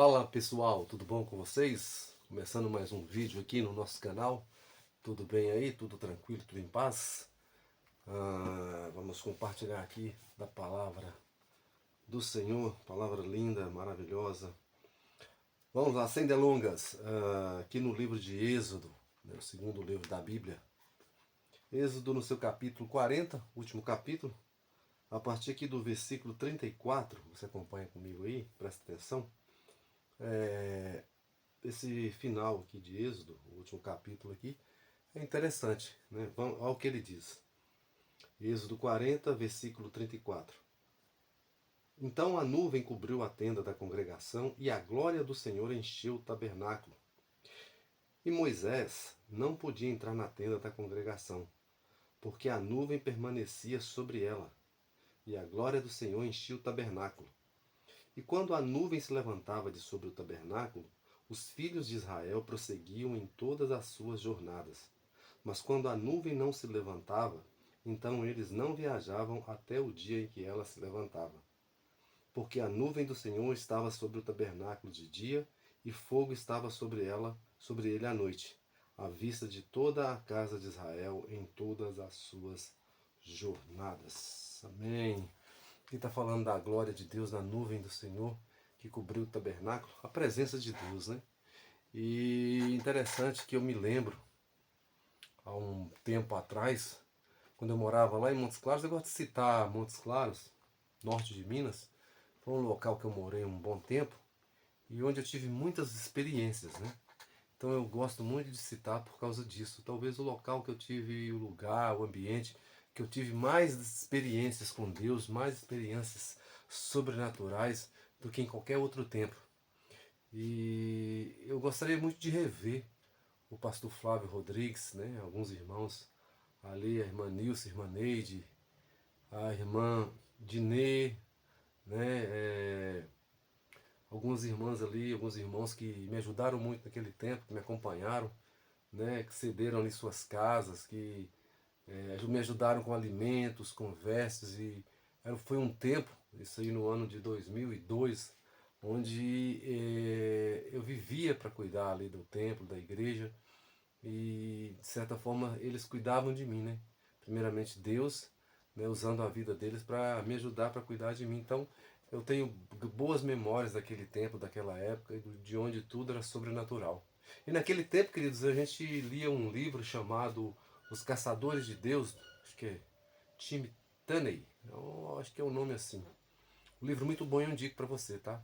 Fala pessoal, tudo bom com vocês? Começando mais um vídeo aqui no nosso canal. Tudo bem aí? Tudo tranquilo? Tudo em paz? Vamos compartilhar aqui da palavra do Senhor, palavra linda, maravilhosa. Vamos lá, sem delongas, aqui no livro de Êxodo, né, o segundo livro da Bíblia. Êxodo no seu capítulo 40, último capítulo, a partir aqui do versículo 34, você acompanha comigo aí, presta atenção. Esse final aqui de Êxodo, o último capítulo aqui, é interessante, né? Vamos ao que ele diz. Êxodo 40, versículo 34. Então a nuvem cobriu a tenda da congregação e a glória do Senhor encheu o tabernáculo. E Moisés não podia entrar na tenda da congregação, porque a nuvem permanecia sobre ela, e a glória do Senhor enchia o tabernáculo. E quando a nuvem se levantava de sobre o tabernáculo, os filhos de Israel prosseguiam em todas as suas jornadas. Mas quando a nuvem não se levantava, então eles não viajavam até o dia em que ela se levantava. Porque a nuvem do Senhor estava sobre o tabernáculo de dia, e fogo estava sobre ele à noite, à vista de toda a casa de Israel em todas as suas jornadas. Amém. Aqui está falando da glória de Deus na nuvem do Senhor que cobriu o tabernáculo, a presença de Deus, né? E interessante que eu me lembro, há um tempo atrás, quando eu morava lá em Montes Claros, eu gosto de citar Montes Claros, norte de Minas, foi um local que eu morei um bom tempo e onde eu tive muitas experiências, né? Então eu gosto muito de citar por causa disso. Talvez o local que eu tive, o lugar, o ambiente, que eu tive mais experiências com Deus, mais experiências sobrenaturais do que em qualquer outro tempo. E eu gostaria muito de rever o pastor Flávio Rodrigues, né? Alguns irmãos ali, a irmã Nilce, a irmã Neide, a irmã Dinê, né? Algumas irmãs ali, alguns irmãos que me ajudaram muito naquele tempo, que me acompanharam, né? Que cederam ali suas casas, que me ajudaram com alimentos, com vestes. E foi um tempo, isso aí no ano de 2002, onde eu vivia para cuidar ali do templo, da igreja, e de certa forma eles cuidavam de mim, né? Primeiramente Deus, né, usando a vida deles para me ajudar, para cuidar de mim. Então eu tenho boas memórias daquele tempo, daquela época, de onde tudo era sobrenatural. E naquele tempo, queridos, a gente lia um livro chamado Os Caçadores de Deus, acho que é Tim Tunney, eu acho que é um nome assim. Um livro muito bom, eu indico para você, tá?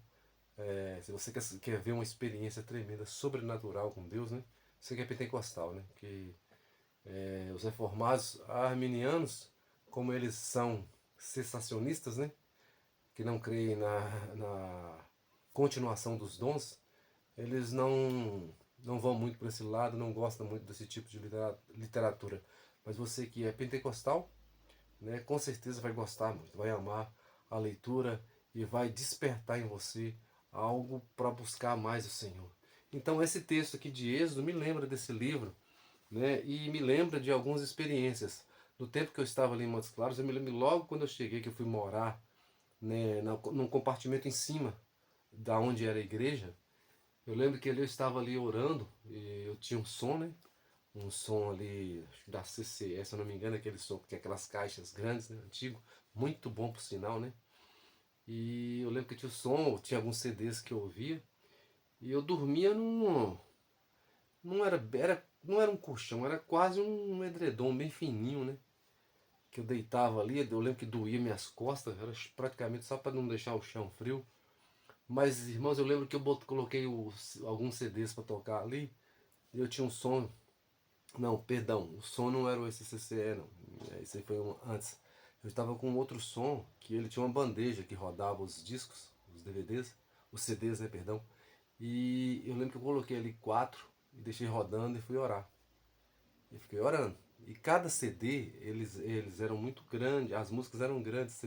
Se você quer ver uma experiência tremenda, sobrenatural com Deus, né? Você que é pentecostal, né? Que os reformados arminianos, como eles são cessacionistas, né? Que não creem na continuação dos dons, eles não vão muito para esse lado, não gostam muito desse tipo de literatura. Mas você que é pentecostal, né, com certeza vai gostar muito, vai amar a leitura e vai despertar em você algo para buscar mais o Senhor. Então esse texto aqui de Êxodo me lembra desse livro, né, e me lembra de algumas experiências. No tempo que eu estava ali em Montes Claros, eu me lembro logo quando eu cheguei que eu fui morar, né, num compartimento em cima da onde era a igreja. Eu lembro que ali eu estava ali orando e eu tinha um som, né? Um som ali da CCE, se eu não me engano, aquele som que tem aquelas caixas grandes, né? Antigo, muito bom por sinal, né? E eu lembro que tinha o som, tinha alguns CDs que eu ouvia e eu dormia não era um colchão, era quase um edredom bem fininho, né? Que eu deitava ali, eu lembro que doía minhas costas, era praticamente só para não deixar o chão frio. Mas, irmãos, eu lembro que eu coloquei alguns CDs para tocar ali e eu tinha um som. Não, perdão, o som não era o SCCE, não. Esse aí foi antes. Eu estava com outro som que ele tinha uma bandeja que rodava os discos, os DVDs, os CDs, né, perdão. E eu lembro que eu coloquei ali quatro e deixei rodando e fui orar. E fiquei orando. E cada CD, eles eram muito grandes, as músicas eram grandes,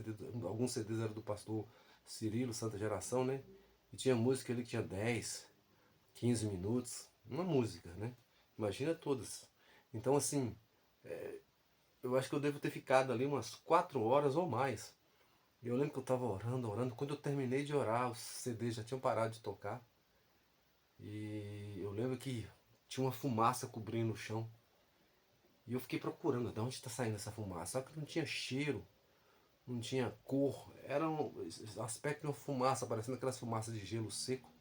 alguns CDs eram do pastor Cirilo, Santa Geração, né? E tinha música ali que tinha 10, 15 minutos, uma música, né? Imagina todas. Então, assim, eu acho que eu devo ter ficado ali umas 4 horas ou mais. E eu lembro que eu estava orando, orando. Quando eu terminei de orar, os CDs já tinham parado de tocar. E eu lembro que tinha uma fumaça cobrindo o chão. E eu fiquei procurando de onde está saindo essa fumaça. Só que não tinha cheiro, não tinha cor. Era um aspecto de uma fumaça, parecendo aquelas fumaças de gelo seco.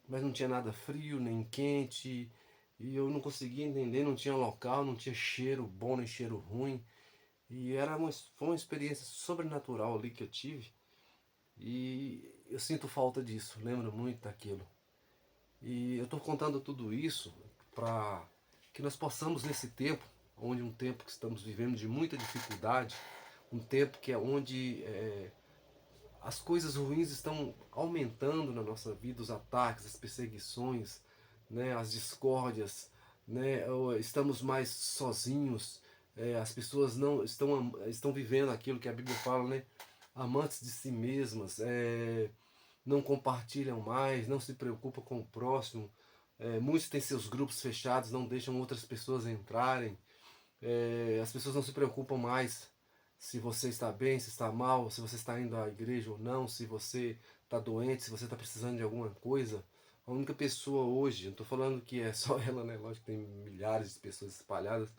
Mas não tinha nada frio, nem quente. E eu não conseguia entender, não tinha local, não tinha cheiro bom nem cheiro ruim. E foi uma experiência sobrenatural ali que eu tive. E eu sinto falta disso, lembro muito daquilo. E eu estou contando tudo isso para que nós possamos nesse tempo, onde um tempo que estamos vivendo de muita dificuldade, um tempo que é onde as coisas ruins estão aumentando na nossa vida, os ataques, as perseguições, né, as discórdias, né, estamos mais sozinhos, as pessoas não estão vivendo aquilo que a Bíblia fala, né, amantes de si mesmas, não compartilham mais, não se preocupam com o próximo. Muitos têm seus grupos fechados, não deixam outras pessoas entrarem. As pessoas não se preocupam mais se você está bem, se está mal, se você está indo à igreja ou não, se você está doente, se você está precisando de alguma coisa. A única pessoa hoje, não estou falando que é só ela, né? Lógico que tem milhares de pessoas espalhadas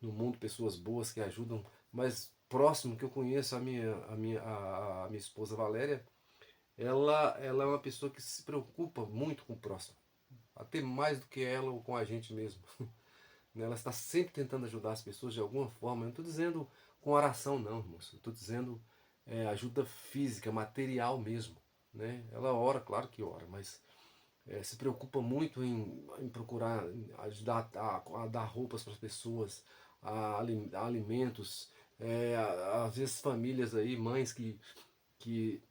no mundo, pessoas boas que ajudam, mas próximo que eu conheço a minha esposa Valéria, ela é uma pessoa que se preocupa muito com o próximo, até mais do que ela ou com a gente mesmo. Ela está sempre tentando ajudar as pessoas de alguma forma. Eu não estou dizendo com oração, não, moço. Eu estou dizendo ajuda física, material mesmo. Né? Ela ora, claro que ora, mas se preocupa muito em procurar ajudar a dar roupas para as pessoas, a alimentos. Às vezes famílias aí, mães que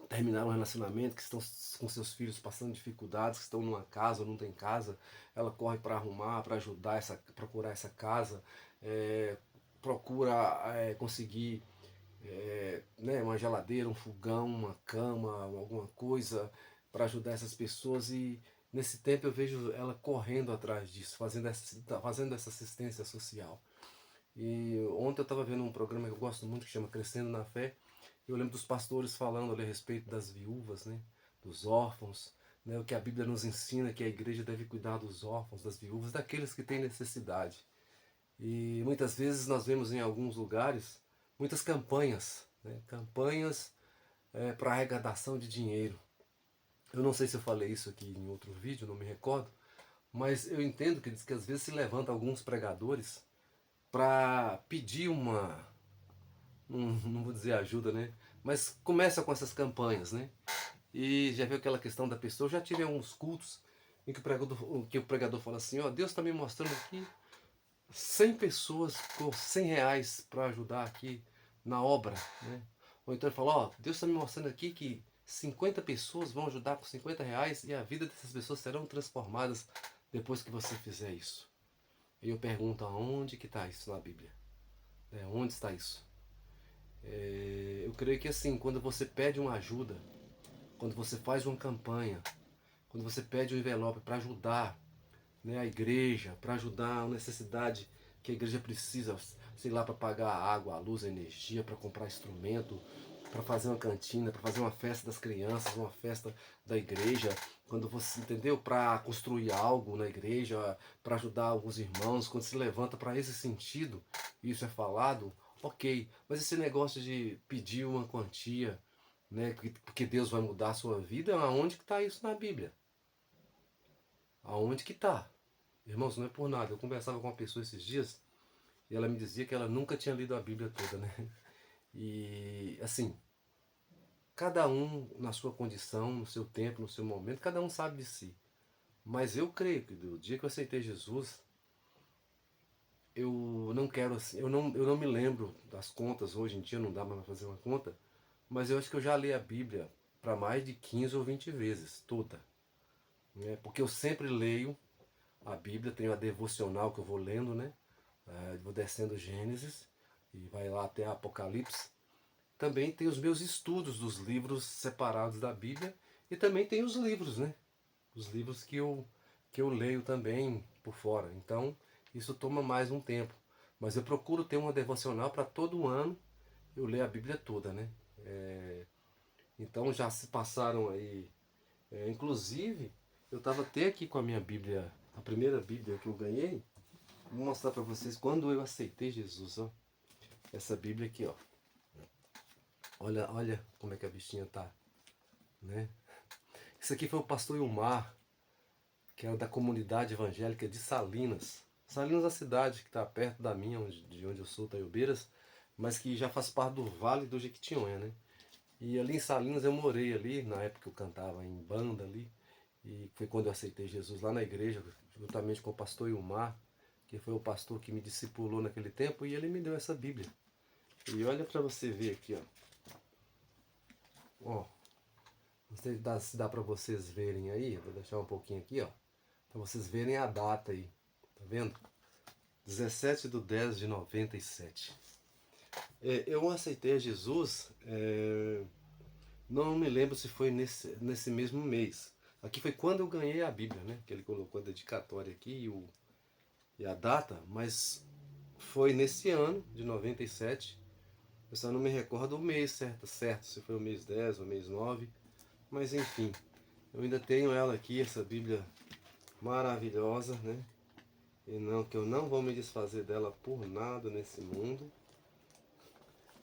terminaram um relacionamento, que estão com seus filhos passando dificuldades, que estão numa casa ou não tem casa, ela corre para arrumar, para ajudar procurar essa casa, é, procura conseguir né, uma geladeira, um fogão, uma cama, alguma coisa para ajudar essas pessoas e nesse tempo eu vejo ela correndo atrás disso, fazendo essa assistência social. E ontem eu estava vendo um programa que eu gosto muito que chama Crescendo na Fé. Eu lembro dos pastores falando ali a respeito das viúvas, né, dos órfãos, né, o que a Bíblia nos ensina que a igreja deve cuidar dos órfãos, das viúvas, daqueles que têm necessidade. E muitas vezes nós vemos em alguns lugares muitas campanhas, né, campanhas para arrecadação de dinheiro. Eu não sei se eu falei isso aqui em outro vídeo, não me recordo, mas eu entendo que diz que às vezes se levanta alguns pregadores para pedir não vou dizer ajuda, né? Mas começa com essas campanhas, né? E já viu aquela questão da pessoa, eu já tive alguns cultos em que o pregador fala assim, ó, Deus está me mostrando aqui 100 pessoas com 100 reais para ajudar aqui na obra, né? Ou então ele fala, ó, Deus está me mostrando aqui que 50 pessoas vão ajudar com 50 reais e a vida dessas pessoas serão transformadas depois que você fizer isso. E eu pergunto, aonde que está isso na Bíblia? Onde está isso? Eu creio que assim, quando você pede uma ajuda, quando você faz uma campanha, quando você pede um envelope para ajudar, né, a igreja, para ajudar a necessidade que a igreja precisa, sei lá, para pagar a água, a luz, a energia, para comprar instrumento, para fazer uma cantina, para fazer uma festa das crianças, uma festa da igreja, quando você entendeu, para construir algo na igreja, para ajudar alguns irmãos, quando se levanta para esse sentido, isso é falado, ok. Mas esse negócio de pedir uma quantia, né, porque Deus vai mudar a sua vida, aonde que está isso na Bíblia? Aonde que está? Irmãos, não é por nada. Eu conversava com uma pessoa esses dias e ela me dizia que ela nunca tinha lido a Bíblia toda, né? E assim, cada um na sua condição, no seu tempo, no seu momento, cada um sabe de si. Mas eu creio que do dia que eu aceitei Jesus, eu não quero assim, eu não me lembro das contas hoje em dia, não dá mais para fazer uma conta, mas eu acho que eu já li a Bíblia para mais de 15 ou 20 vezes, toda. Né? Porque eu sempre leio a Bíblia, tenho a devocional que eu vou lendo, né? Vou descendo Gênesis e vai lá até Apocalipse. Também tem os meus estudos dos livros separados da Bíblia e também tem os livros, né? Os livros que eu leio também por fora. Então, isso toma mais um tempo. Mas eu procuro ter uma devocional para todo ano eu ler a Bíblia toda, né? Então já se passaram aí, inclusive Eu estava até aqui com a minha Bíblia, a primeira Bíblia que eu ganhei. Vou mostrar para vocês quando eu aceitei Jesus, ó. Essa Bíblia aqui, ó. Olha, olha como é que a bichinha tá, né? Isso aqui foi o pastor Ilmar, que era da comunidade evangélica de Salinas. Salinas é a cidade que está perto da minha, de onde eu sou, Taiobeiras, mas que já faz parte do Vale do Jequitinhonha, né? E ali em Salinas eu morei ali, na época que eu cantava em banda ali, e foi quando eu aceitei Jesus lá na igreja, juntamente com o pastor Ilmar, que foi o pastor que me discipulou naquele tempo, e ele me deu essa Bíblia. E olha para você ver aqui, ó. Ó, não sei se dá para vocês verem aí, vou deixar um pouquinho aqui, ó, para vocês verem a data aí, tá vendo? 17/10/97. Eu aceitei a Jesus, não me lembro se foi nesse mesmo mês. Aqui foi quando eu ganhei a Bíblia, né? Que ele colocou a dedicatória aqui e a data, mas foi nesse ano de 97. Eu só não me recordo o mês certo, se foi o mês 10 ou o mês 9. Mas enfim, eu ainda tenho ela aqui, essa Bíblia maravilhosa, né? E não, que eu não vou me desfazer dela por nada nesse mundo.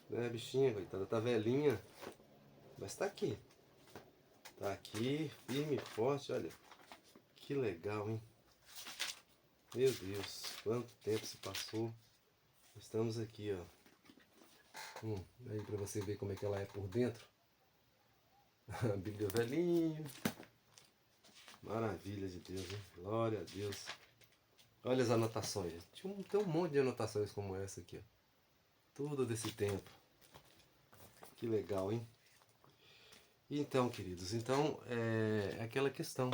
Né, bichinha, coitada, tá velhinha, mas tá aqui. Tá aqui, firme e forte, olha. Que legal, hein? Meu Deus, quanto tempo se passou. Estamos aqui, ó. Aí pra você ver como é que ela é por dentro. A Bíblia velhinha. Maravilha de Deus, hein? Glória a Deus. Olha as anotações. Tem um monte de anotações como essa aqui, ó. Tudo desse tempo. Que legal, hein? Então, queridos, então é aquela questão.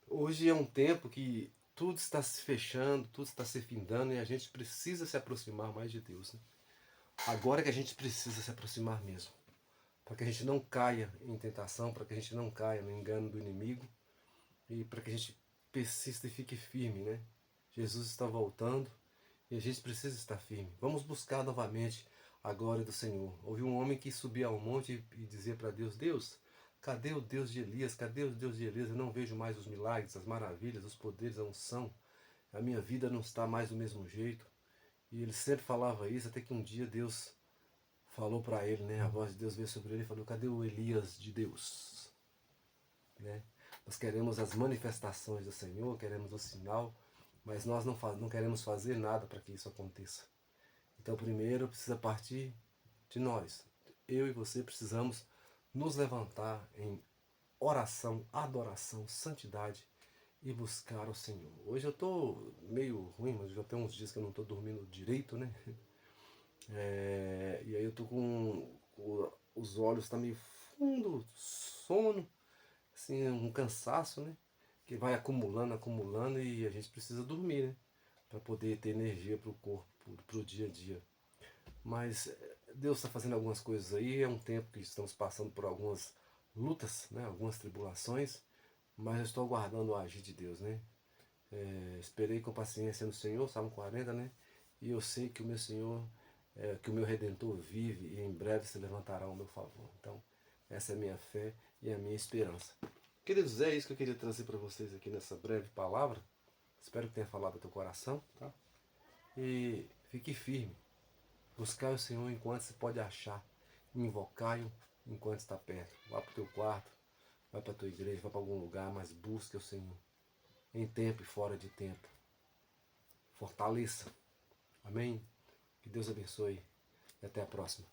Hoje é um tempo que tudo está se fechando, tudo está se findando e a gente precisa se aproximar mais de Deus, né? Agora que a gente precisa se aproximar mesmo, para que a gente não caia em tentação, para que a gente não caia no engano do inimigo e para que a gente persista e fique firme, né? Jesus está voltando e a gente precisa estar firme. Vamos buscar novamente a glória do Senhor. Houve um homem que subia ao monte e dizia para Deus: Deus, cadê o Deus de Elias? Cadê o Deus de Elias? Eu não vejo mais os milagres, as maravilhas, os poderes, a unção. A minha vida não está mais do mesmo jeito. E ele sempre falava isso, até que um dia Deus falou para ele, né? A voz de Deus veio sobre ele e falou: cadê o Elias de Deus? Né? Nós queremos as manifestações do Senhor, queremos o sinal, mas nós não queremos fazer nada para que isso aconteça. Então, primeiro precisa partir de nós. Eu e você precisamos nos levantar em oração, adoração, santidade e buscar o Senhor. Hoje eu estou meio ruim, mas já tem uns dias que eu não estou dormindo direito, né? E aí eu estou com os olhos tá meio fundo, sono, assim, um cansaço, né? Que vai acumulando, acumulando e a gente precisa dormir, né? Para poder ter energia para o corpo, para o dia a dia. Mas Deus está fazendo algumas coisas aí, é um tempo que estamos passando por algumas lutas, né? Algumas tribulações, mas eu estou aguardando o agir de Deus, né? Esperei com paciência no Senhor, Salmo 40, né? E eu sei que o meu Senhor, que o meu Redentor vive e em breve se levantará ao meu favor. Então, essa é a minha fé e a minha esperança. Queridos, é isso que eu queria trazer para vocês aqui nessa breve palavra. Espero que tenha falado ao teu coração, tá? E fique firme. Buscai o Senhor enquanto se pode achar. Invocai-o enquanto está perto. Vá para o teu quarto, vai para a tua igreja, vá para algum lugar, mas busque o Senhor. Em tempo e fora de tempo. Fortaleça. Amém? Que Deus abençoe. E até a próxima.